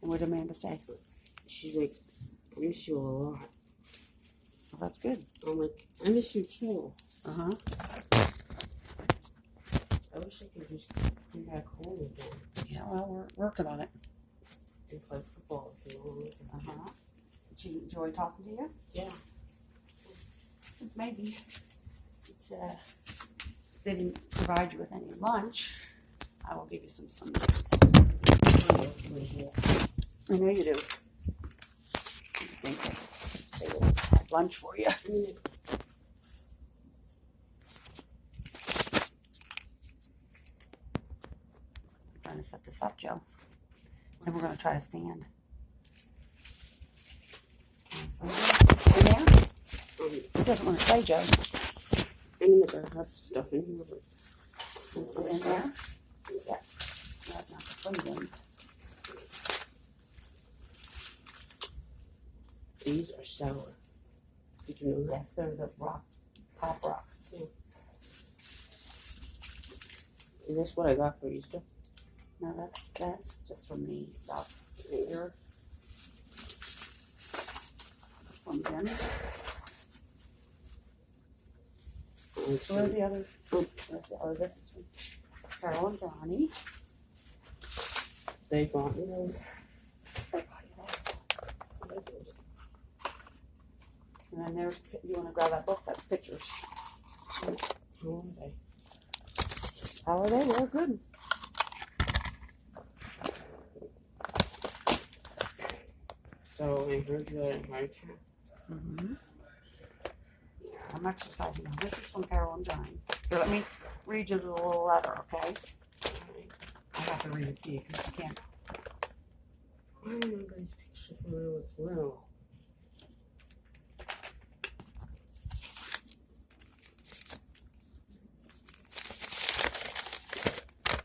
And what did Amanda say? She's like, I miss you a lot. Well, that's good. I'm like, I miss you too. Uh-huh. I wish I could just come back home again. Yeah, well, we're working on it. And play football with you. Uh-huh. Did she enjoy talking to you? Yeah. Since they didn't provide you with any lunch, I will give you some Sundays. I know you do. I think they will have lunch for you. I'm trying to set this up, Joe. And we're going to try to stand. In there? He doesn't want to play, Joe. And I have stuff in here. Put it in there? Yeah. That's not the swim game. These are sour. Did you know that? Yes, they're the pop rocks. Yeah. Is this what I got for Easter? No, that's just from me stuff. Here. From Jen. Where are the other? Oh, this is from Carol and Johnny. They bought me those. They bought you this. And then there's, you want to grab that book, that's pictures. How are they? How are they? They're good. So I heard you had a heart attack. Mm-hmm. I'm exercising. This is from Carol and Johnny. Here, let me read you the little letter, okay? I have to read it to you because you can't. I remember these pictures when I was little.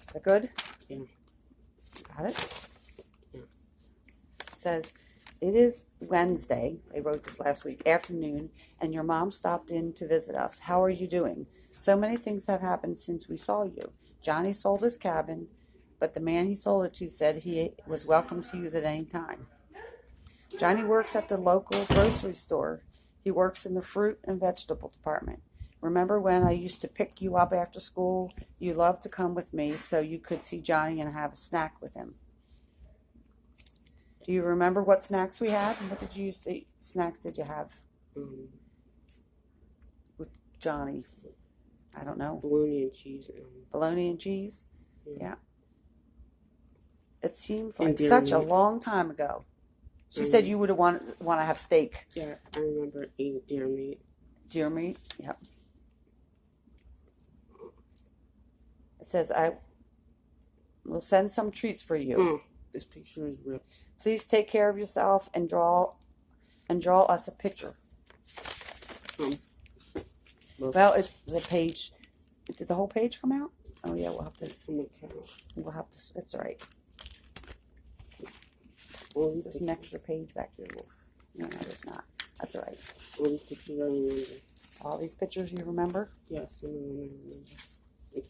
Is that good? Yeah. Got it? Yeah. It says, it is Wednesday, I wrote this last week, afternoon, and your mom stopped in to visit us. How are you doing? So many things have happened since we saw you. Johnny sold his cabin, but the man he sold it to said he was welcome to use it any time. Johnny works at the local grocery store. He works in the fruit and vegetable department. Remember when I used to pick you up after school? You loved to come with me so you could see Johnny and have a snack with him. Do you remember what snacks we had? What did you used to eat? Snacks did you have with Johnny? I don't know. Bologna and cheese. Bologna and cheese? Yeah. It seems like deer such meat. a long time ago. She said you would want to have steak. Yeah, I remember eating deer meat. Deer meat? Yep. It says, I will send some treats for you. This picture is ripped. Please take care of yourself and draw us a picture. Well, it's the page. Did the whole page come out? Oh yeah, we'll have to. It's all right. There's an extra page back here, Wolf. No, there's not. That's all right. All these pictures I remember. All these pictures you remember? Yes, some of them I remember.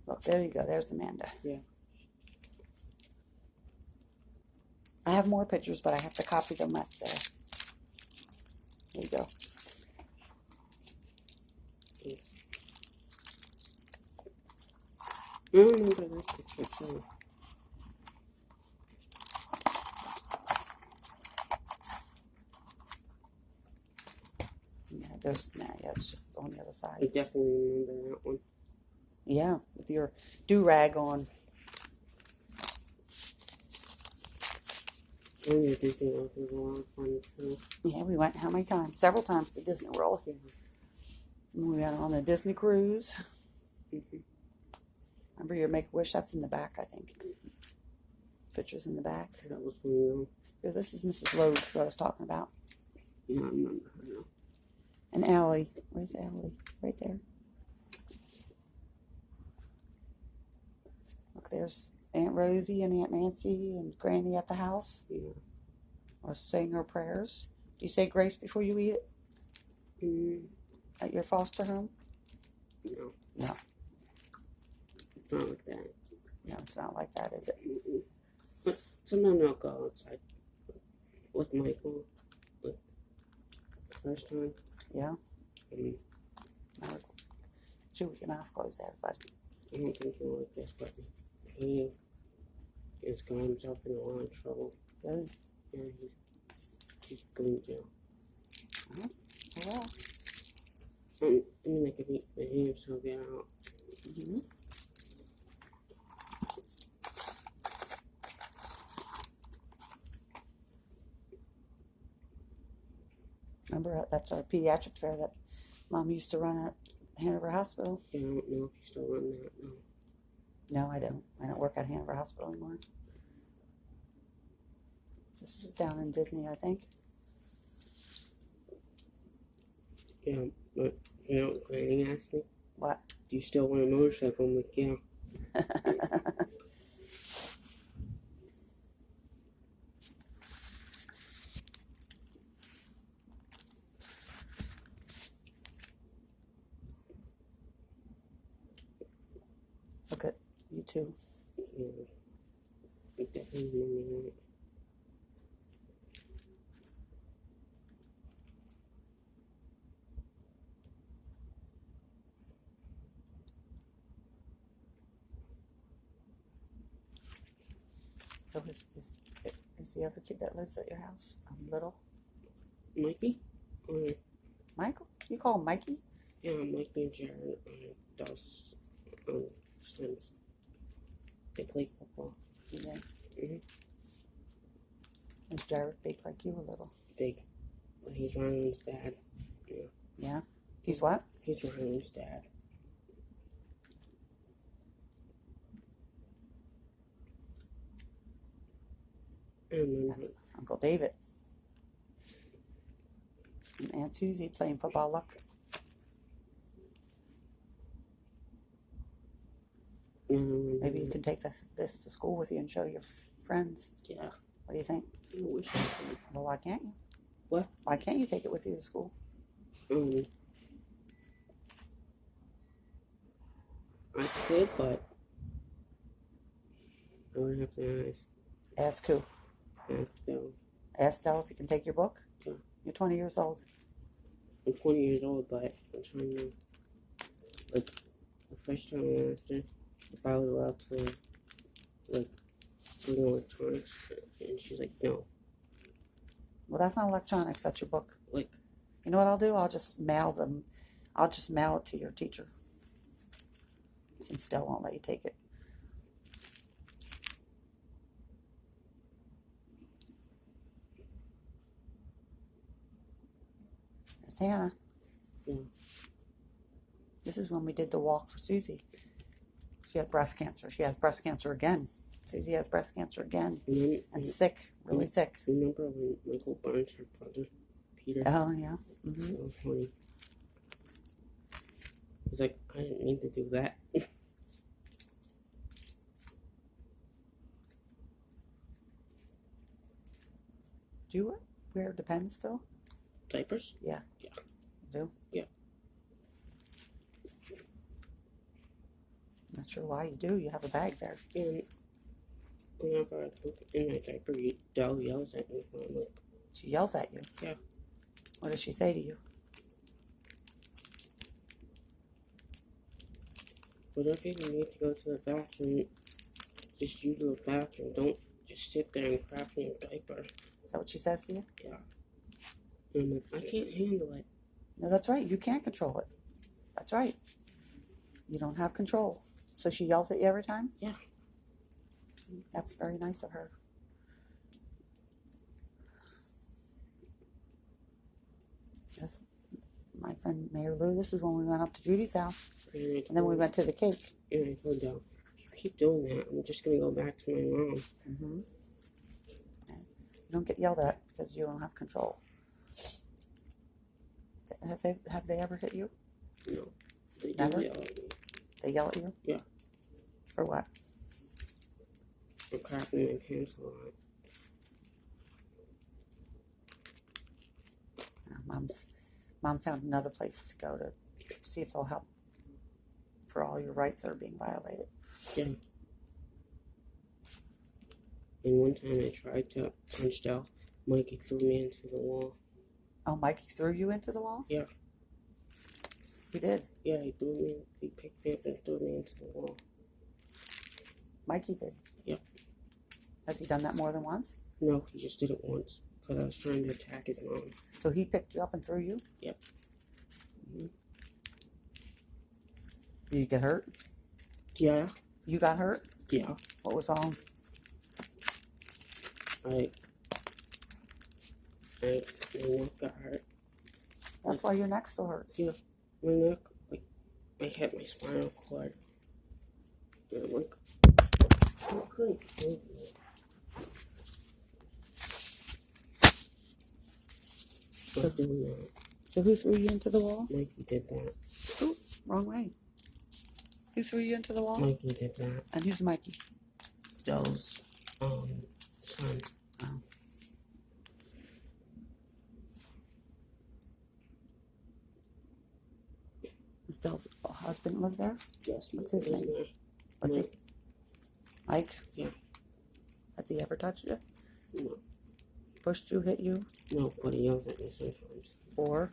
Look, there you go. There's Amanda. Yeah. I have more pictures, but I have to copy them up there. There you go. Yes. I remember this picture too. Yeah, it's just on the other side. I definitely remember that one. Yeah, with your do-rag on. And your Disney World was a lot of fun too. Yeah, we went how many times? Several times to Disney World. Yeah. We went on a Disney cruise. Mm-hmm. Remember your Make-A-Wish? That's in the back, I think. Pictures in the back. That was for you. Here, this is Mrs. Loeb, who I was talking about. Yeah, I remember her now. And Allie. Where's Allie? Right there. Look, there's Aunt Rosie and Aunt Nancy and Granny at the house. Yeah. Or saying her prayers. Do you say grace before you eat it? At your foster home? No. No. It's not like that. No, it's not like that, is it? But Sometimes I'll go outside with Michael, like the first time. Yeah. Mm. I would chew with your mouth closed there, but I don't think he'll like this, but he has got himself in a lot of trouble. really. Yeah, he's going to jail. Oh, well. I mean, like, if he himself get out. Mm-hmm. Remember, that's our pediatric fair that Mom used to run at Hanover Hospital. Yeah, I don't know if he's still running that, no. No, I don't. I don't work at Hanover Hospital anymore. This was down in Disney, I think. Yeah, but you know what Granny asked me? What? Do you still want a motorcycle? I'm like, yeah. Look at you too. Yeah. I definitely remember that. So is the other kid that lives at your house little? Mikey? Michael? You call him Mikey? Yeah, Mikey and Jared does stunts. They play football. Yeah. Mm-hmm. Is Jared big like you a little? Big. But he's Ryan's dad. Yeah. Yeah. He's what? He's Ryan's dad. And That's Uncle David. And Aunt Susie playing football. Look. Maybe you can take this to school with you and show your friends. yeah. What do you think? I wish I could. Well, why can't you? What? Why can't you take it with you to school? I could, but I would have to Ask who? ask them. Ask Dell if you can take your book? Yeah. You're 20 years old. I'm 20 years old, but I'm trying to, like, the first time I asked her if I was allowed to, like, bring electronics, and she's like, no. Well, that's not electronics. That's your book. Like, You know what I'll do? I'll just mail them. I'll just mail it to your teacher. Since Dell won't let you take it. There's Hannah. yeah. This is when we did the walk for Susie. She had breast cancer. She has breast cancer again. Susie has breast cancer again. And sick. Really sick. Remember when Michael burned her brother, Peter? Oh, yeah. That was funny. He's like, I didn't mean to do that. Do you wear Depends still? Diapers? Yeah. Yeah. You do? Yeah. Not sure why you do. You have a bag there. And whenever I look in my diaper, Dell yells at me when I'm like, She yells at you. yeah. What does she say to you? Whatever you need to go to the bathroom, just use the bathroom. Don't just sit there and crap in your diaper. Is that what she says to you? Yeah. And I'm like, I can't handle it. No, that's right. You can't control it. That's right. You don't have control. So she yells at you every time? Yeah. That's very nice of her. That's my friend Mayor Lou. This is when we went up to Judy's house. And then we went to the cake. And I told Dell, you keep doing that, I'm just going to go back to my mom. Mm-hmm. You don't get yelled at because you don't have control. Have they ever hit you? No. They do Never? yell at me. They yell at you? Yeah. For what? I'm crapping my pants a lot. Mom found another place to go to see if they'll help for all your rights that are being violated. Yeah. And one time I tried to punch out. Mikey threw me into the wall. Oh, Mikey threw you into the wall? Yeah. He did? Yeah, he picked me up and threw me into the wall. Mikey did? Yep. Has he done that more than once? No, he just did it once. Because I was trying to attack his mom. So he picked you up and threw you? Yep. Mm-hmm. Did you get hurt? Yeah. You got hurt? Yeah. What was wrong? My neck got hurt. That's why your neck still hurts. Yeah. My neck, I hit my spinal cord. And I'm like, you couldn't kill me. So who threw you into the wall? Mikey did that. Ooh, wrong way. Who threw you into the wall? Mikey did that. And who's Mikey? Dell's son. Oh. Does Dell's husband live there? Yes. What's his name? There. What's his? Mike? Yeah. Has he ever touched you? No. Pushed you, hit you? No, but he yells at me sometimes. Or?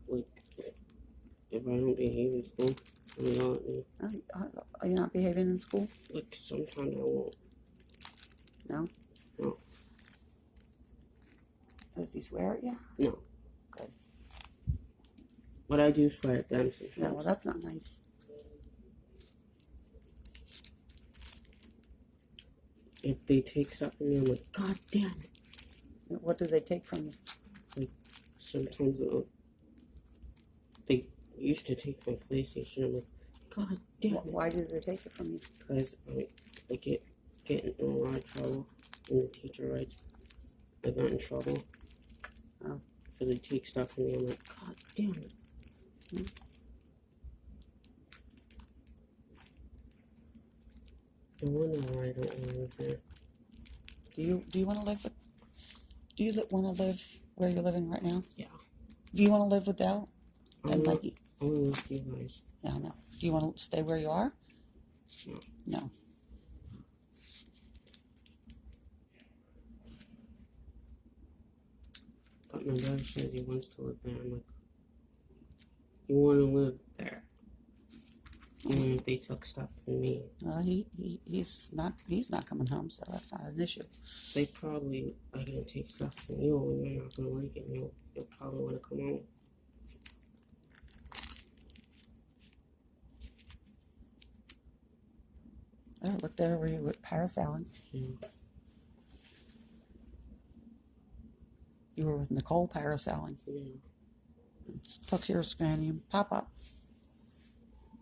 Like, if I don't behave in school, he'll yell at me. Are you not behaving in school? Like, sometimes I won't. No? No. Does he swear at you? No. Good. But I do swear at them sometimes. Yeah, well, that's not nice. If they take stuff from me, I'm like, God damn it. What do they take from you? Like, sometimes they used to take my PlayStation. I'm like, God damn it. Why did they take it from you? Because I get in a lot of trouble. And the teacher writes, I got in trouble. Oh. So they take stuff from me. I'm like, God damn it. Hmm. I wonder why I don't want to live there. Do you want to live with? Do you want to live where you're living right now? Yeah. Do you want to live with Dell and Mikey? I want to live with you guys. Yeah, I know. Do you want to stay where you are? No. No. But my brother says he wants to live there. I'm like, you want to live there? Even if they took stuff from me. He's not coming home, so that's not an issue. They probably are going to take stuff from you and you're not going to like it and you'll probably want to come home. There, look there where you were parasailing. Yeah. You were with Nicole parasailing. Yeah. Took your scranium pop-up.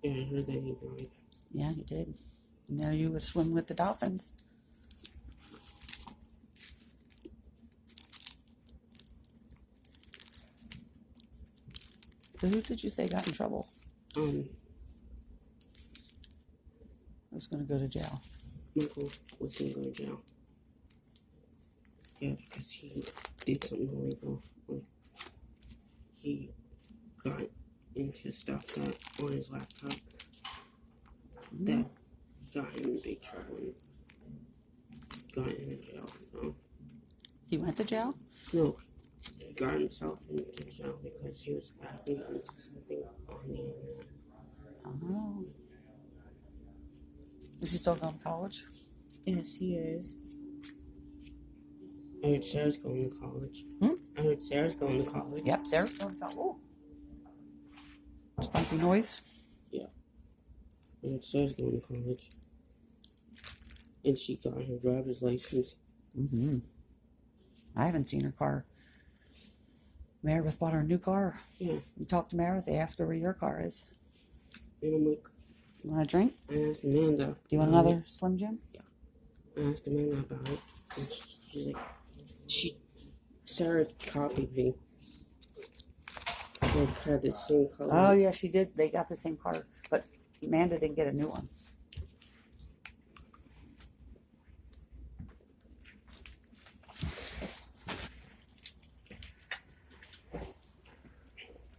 Yeah, I heard that he died. Yeah, he did. And there you would swim with the dolphins. So who did you say got in trouble? Was going to go to jail. Michael was going to go to jail. Yeah, because he did something illegal. Like, he got into stuff that on his laptop that got him in big trouble and got him in jail. So He went to jail? no, he got himself into jail because he was acting into something on the internet. Oh. Is he still going to college? Yes, he is. I heard Sarah's going to college. I heard Sarah's going to college. Yep, Sarah's going to college. Oh. Funky noise? Yeah. I heard Sarah's going to college. And she got her driver's license. Mm-hmm. I haven't seen her car. Meredith bought her a new car. Yeah. You talk to Meredith, they ask her where your car is. And I'm like, you want a drink? I asked Amanda. Do you want another Slim Jim? Yeah. I asked Amanda about it. And she's like, Sarah copied me. Like, had the same color. Oh, yeah, she did. They got the same car. But Amanda didn't get a new one.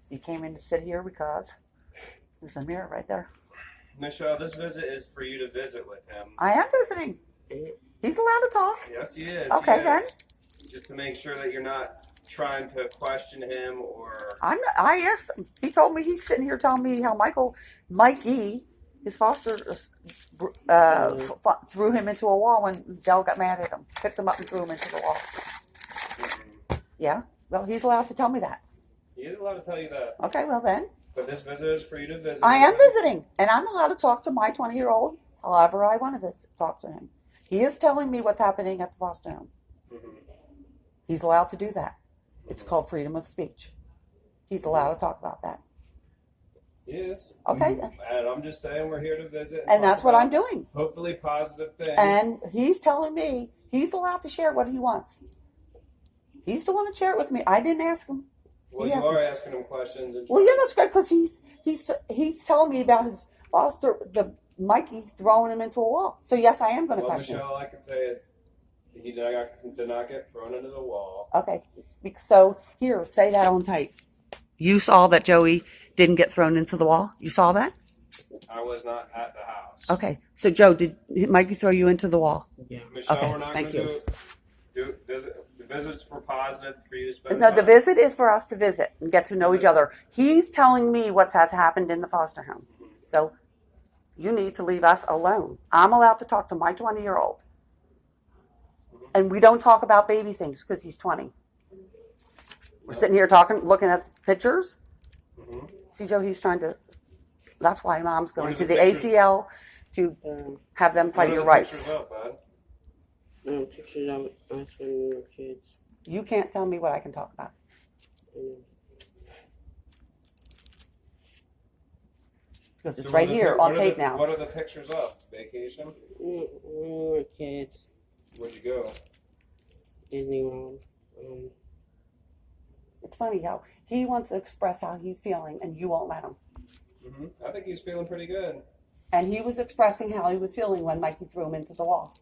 You came in to sit here because there's a mirror right there. Michelle, this visit is for you to visit with him. I am visiting. He's allowed to talk. Yes, he is. Okay, he is. then. Just to make sure that you're not trying to question him or. I asked him. He told me he's sitting here telling me how Mikey, his foster, threw him into a wall when Dell got mad at him. Picked him up and threw him into the wall. Mm-hmm. Yeah. Well, he's allowed to tell me that. He is allowed to tell you that. Okay. Well then. But this visit is for you to visit. I am visiting, and I'm allowed to talk to my 20-year-old however I want to talk to him. He is telling me what's happening at the foster home. Mm-hmm. He's allowed to do that. It's called freedom of speech. He's allowed to talk about that. He is. Okay. And I'm just saying we're here to visit. And that's what I'm doing. Hopefully positive things. And he's telling me he's allowed to share what he wants. He's the one to share it with me. I didn't ask him. Well, you are asking him questions. And well, yeah, that's great because he's telling me about his foster, the Mikey throwing him into a wall. So yes, I am going to question. Michelle, all I can say is he did not get thrown into the wall. Okay, so here, say that on tape. You saw that Joey didn't get thrown into the wall. You saw that? I was not at the house. Okay, so Joe, did Mikey throw you into the wall? Yeah. Michelle, okay, we're not going to do visit. The visit's for positive for you to spend. No, time. the visit is for us to visit and get to know each other. He's telling me what has happened in the foster home. So you need to leave us alone. I'm allowed to talk to my 20-year-old. And we don't talk about baby things because he's 20. We're sitting here talking, looking at pictures. Mm-hmm. See, Joe, he's trying to, that's why Mom's going to the pictures? ACL to have them fight your rights. Up, bud? No, pictures of us when we were kids. You can't tell me what I can talk about. Because it's right here on tape now. What are the pictures of? Vacation? When we were kids. Where'd you go? Disney World. It's funny how he wants to express how he's feeling and you won't let him. Mm-hmm. I think he's feeling pretty good. And he was expressing how he was feeling when Mikey threw him into the wall.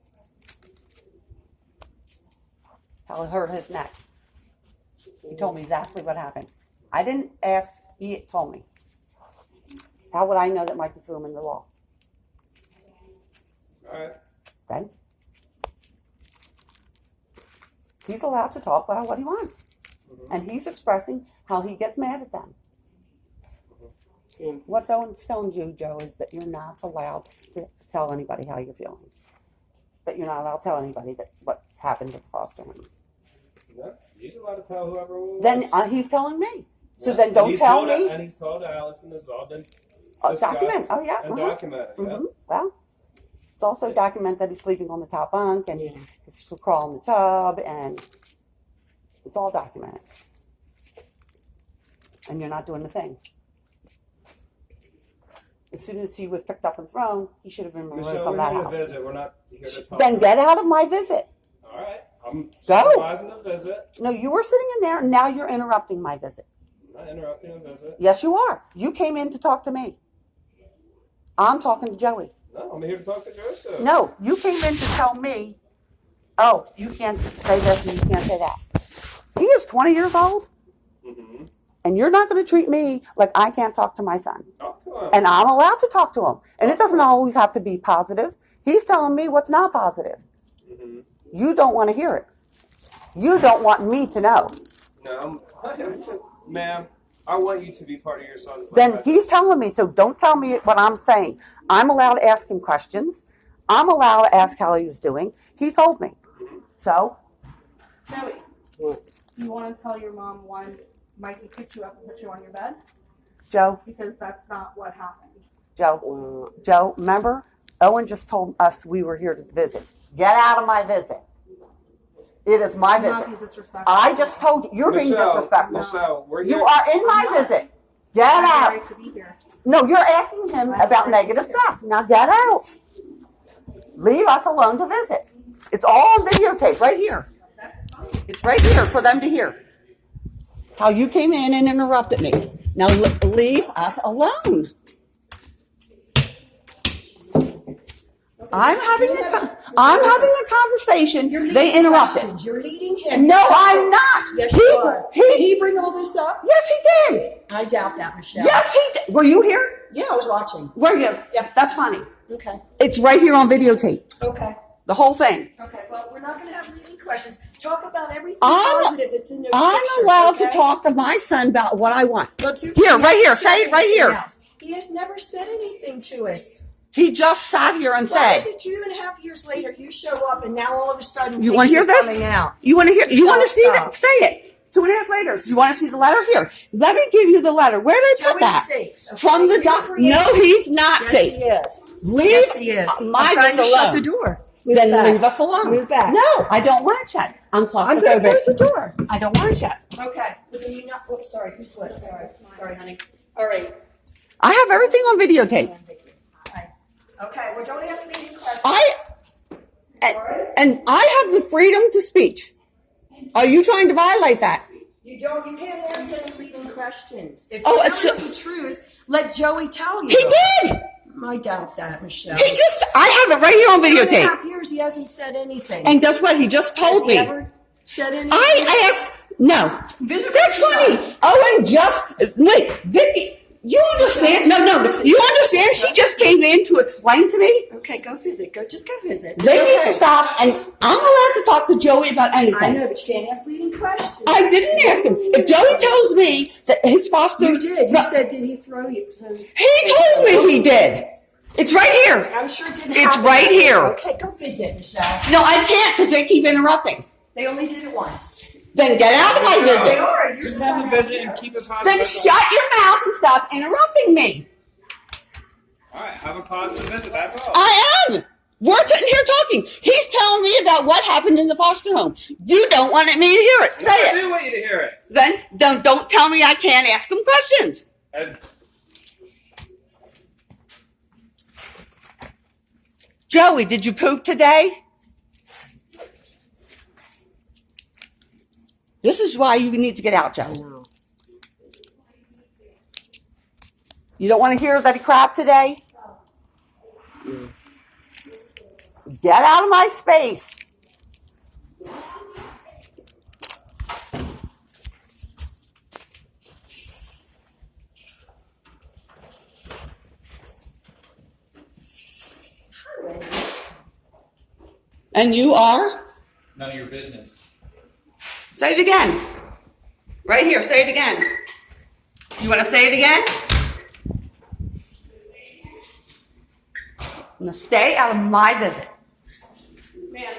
How it hurt his neck. He told me exactly what happened. I didn't ask, he told me. How would I know that Mikey threw him in the wall? All right. Then he's allowed to talk about what he wants. Mm-hmm. And he's expressing how he gets mad at them. Mm-hmm. What's Owen telling you, Joe, is that you're not allowed to tell anybody how you're feeling. That you're not allowed to tell anybody that what's happened at the foster home. No, he's allowed to tell whoever wants. Then he's telling me. So then don't tell me. And he's told Allison it's all been document. Oh, yeah. And documented. Yeah. Mm-hmm. Well, it's also documented that he's sleeping on the top bunk and he's crawling in the tub, and it's all documented. And you're not doing the thing. As soon as he was picked up and thrown, he should have been removed from that house. Visit. We're not here to talk. Then get out of my visit. All right. I'm Go. supervising the visit. No, you were sitting in there, and now you're interrupting my visit. I'm not interrupting the visit. Yes, you are. You came in to talk to me. I'm talking to Joey. No, I'm here to talk to Joseph. No, you came in to tell me, oh, you can't say this and you can't say that. He is 20 years old, and you're not going to treat me like I can't talk to my son. Talk to him. And I'm allowed to talk to him. And it doesn't always have to be positive. He's telling me what's not positive. You don't want to hear it. You don't want me to know. No, ma'am, I want you to be part of your son's life. Then he's telling me, so don't tell me what I'm saying. I'm allowed to ask him questions. I'm allowed to ask how he was doing. He told me. So? Joey, What? do you want to tell your mom why Mikey picked you up and put you on your bed? Joe? Because that's not what happened. Joe? Joe, remember? Owen just told us we were here to visit. Get out of my visit. It is my Do visit. not be disrespectful. I just told you, you're being disrespectful. Michelle, we're here. You are in my visit. Get I have the out. right to be here. No, you're asking him about negative stuff. Now get out. Leave us alone to visit. It's all on videotape right here. That's fine. It's right here for them to hear. How you came in and interrupted me. Now leave us alone. I'm having a conversation. They interrupted. Questions. You're leading him. No, I'm not. Yes, you are. Did he bring all this up? Yes, he did. I doubt that, Michelle. Yes, he did. Were you here? Yeah, I was watching. Were you? Yep. That's funny. Okay. It's right here on videotape. Okay. The whole thing. Okay, well, we're not gonna have leading questions. Talk about everything I'm- positive that's in those I'm pictures, allowed okay? to talk to my son about what I want. Look, Here, he right here. hasn't Say said it right anything here. else. He has never said anything to us. He just sat here and Why said, is it 2.5 years later you show up and now all of a sudden you want to hear things are this? coming out? You want to hear? You want to see Stop. that? Say it. 2.5 later. You want to see the letter? Here. Let me give you the letter. Where did I put Joey's that? safe, okay? From the You're doctor. creating- No, he's not Yes, safe. he is. Leave Yes, he is. my I'm trying to business shut alone. the door. Move Then back. leave us alone. Move back. No, I don't want to chat. I'm I'm going to claustrophobic. close the door. I don't want to chat. Okay. But then you not. Oh, sorry. Who's what? Sorry, honey. All right. I have everything on videotape. Okay. Well, don't ask me any questions. And I have the freedom to speech. Are you trying to violate that? You don't. You can't ask any leading questions. If Oh, you it's know the truth, let Joey tell you. He did. I doubt that, Michelle. He just. I have it right here on 2.5 videotape. years, he hasn't said anything. And guess what? He just Has told he me. ever said anything? I asked. No. Visit That's with your funny. Owen just. Wait, Vickie. You understand? No. You understand? She just came in to explain to me. Okay, go visit. Just go visit. They It's need okay. to stop, and I'm allowed to talk to Joey about I anything. know, but you can't ask leading questions. I didn't ask him. If Joey tells me that his foster, You did. You said, did he throw you? he told me he did. It's right here. I'm sure it didn't It's happen. right here. Okay, go visit, Michelle. No, I can't because they keep interrupting. They only did it once. Then get out of my They visit. are. You're Just the have one a out visit here. and keep it positive. Then That's shut your mouth and stop interrupting me. all right, have a positive visit. That's all. I am. We're sitting here talking. He's telling me about what happened in the foster home. You don't want me to hear it. Say I it. do want you to hear it. Then don't tell me I can't ask him questions. And Joey, did you poop today? This is why you need to get out, Joe. No. You don't want to hear that he crapped today? Yeah. Get out of my space. And you are? None of your business. Say it again. Right here, say it again. You want to say it again? Now stay out of my visit. Ma'am,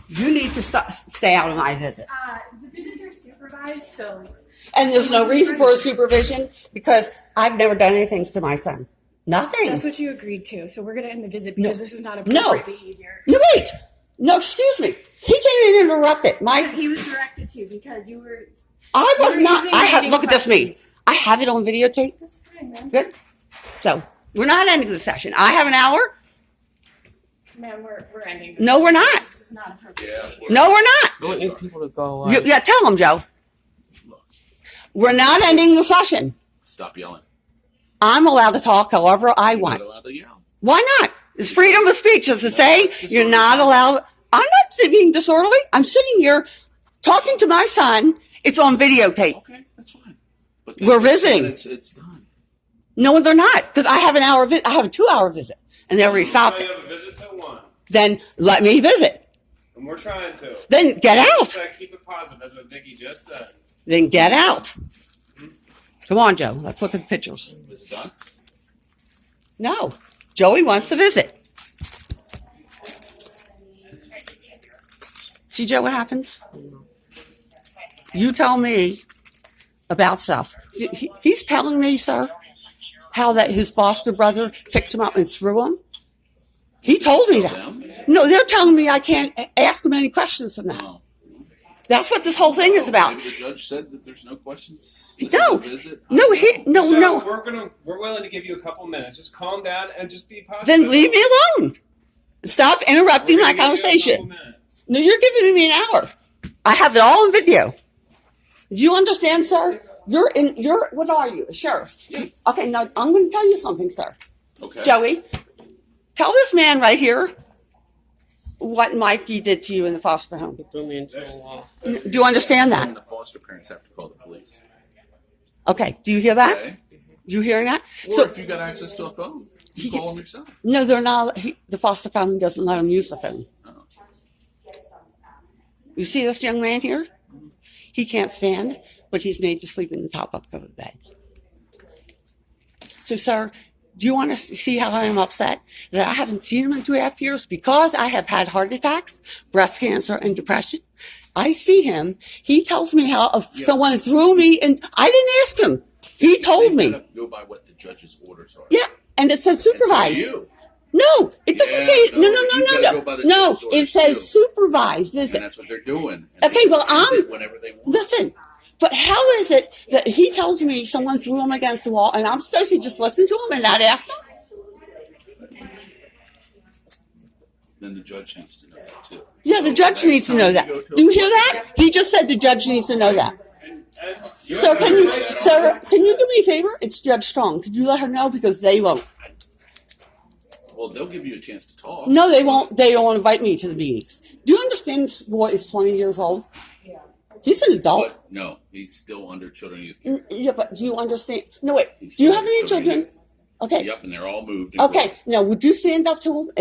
You need to stay out of my visit. the visits are supervised, so And there's no reason for a supervision because I've never done anything to my son. Nothing. that's what you agreed to. So we're gonna end the visit No. because this is not No. appropriate behavior. No, wait. No, excuse me. He came in and interrupted. He was directed to because you were. I was You're not. using I have. leading Look at this. Me. questions. I have it on videotape. That's fine, ma'am. Good. So we're not ending the session. I have an hour. Ma'am, we're ending. This. No, we're not. This is not appropriate. Yeah. behavior. No, we're not. I want you people to go away. Yeah, tell him, Joe. We're not ending the session. Stop yelling. I'm allowed to talk however I You're want. not allowed to yell. Why not? It's freedom of speech. Does it say it's just you're not allowed? I'm not being disorderly. I'm sitting here talking to my son. It's on videotape. Okay, that's fine. But We're visiting. It's done. No, they're not, because I have an hour. I have a 2-hour visit, and they already stopped you it. have a visit till 1, Then let me visit. and we're trying to. Then get out. Just, keep it positive. That's what Vickie just said. Then get out. Come on, Joe. Let's look at the pictures. It's done. No, Joey wants to visit. See, Joe, what happens? You tell me about stuff. See, he's telling me, sir, how that his foster brother picked him up and threw him. He told me that. Them? No, they're telling me I can't ask him any questions from that. No. That's what this whole thing is about. Maybe the judge said that there's no questions. This No. is a visit. No, I don't know. So we're willing to give you a couple minutes. Just calm down and just be positive. Then leave me alone. Stop interrupting We're my gonna give you a conversation. couple minutes. No, you're giving me an hour. I have it all on video. Do you understand, sir? You're what are you? A sheriff? Yeah. Okay, now I'm going to tell you something, sir. Okay. Joey, tell this man right here what Mikey did to you in the foster home. Throw me into a wall. Do you understand And that? the foster parents have to call the police. Okay, do you hear that? Okay. You hearing that? Or So if you got access to a phone. You call him yourself. No, they're not. The foster family doesn't let him use the phone. Oh. You see this young man here? He can't stand, but he's made to sleep in the top bunk of the bed. So, sir, do you want to see how I am upset that I haven't seen him in 2.5 years because I have had heart attacks, breast cancer, and depression? I see him. He tells me how someone threw me, and I didn't ask him. He told me. Go by what the judge's orders are. Yeah, and it says supervise. And so do you. No, it doesn't Yeah, say. no, you gotta go by the No, judge's orders it says too. supervise. And Listen, that's what they're doing. And Okay, they well, can end I'm- it whenever they want. listen. But how is it that he tells me someone threw him against the wall, and I'm supposed to just listen to him and not ask him? Then the judge needs to know that too. Yeah, the judge needs to know that. Do you hear that? He just said the judge needs to know that. So can you, sir, can you do me a favor? It's Judge Strong. Could you let her know, because they won't? Well, they'll give you a chance to talk. No, they won't. They don't invite me to the meetings. Do you understand this boy is 20 years old? He's an adult. But no, he's still under children and youth care. Yeah, but do you understand? No, wait. He's Do you still have any under children and children? Okay. Yep, and they're all moved. Okay. Now, would you stand up to him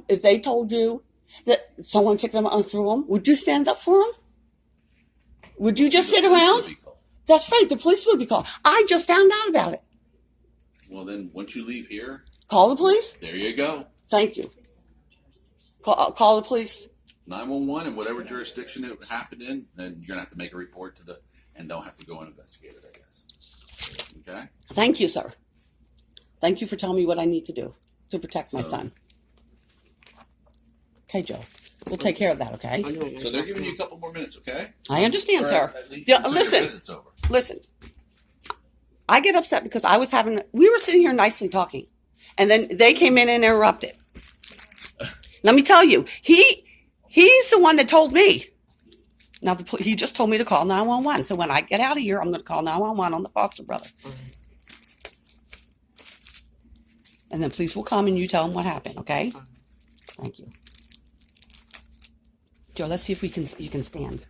if they told you that someone kicked them and threw them? Would you stand up for them? Would you just sit around? That's right. The police would be called. I just found out about it. Well, then once you leave here, Call the police. there you go. Thank you. Call the police. 911 and whatever jurisdiction it happened in, then you're gonna have to make a report to and they'll have to go and investigate it, I guess. Okay. Thank you, sir. Thank you for telling me what I need to do to protect my son. Okay, Joe. We'll take care of that, okay? So they're giving you a couple more minutes, okay? I understand, Or sir. at least Yeah, until your listen. visit's over. Listen. I get upset because we were sitting here nicely talking, and then they came in and interrupted. Let me tell you, he's the one that told me. Now, he just told me to call 911. So when I get out of here, I'm going to call 911 on the foster brother. And then police will come and you tell them what happened, okay? Thank you. Joe, let's see if you can stand.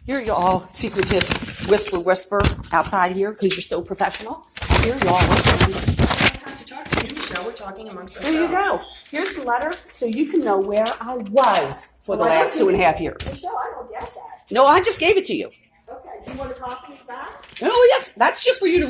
Here you all secretive whisper outside here because you're so professional. Here you all listen. To talk to you, Michelle, we're talking amongst There you ourselves. go. Here's the letter so you can know where I was for the Well, I last don't 2.5 years. Michelle, I don't doubt that. No, I just gave it to you. Okay, do you want a copy of that? Oh, yes, that's just for you to read.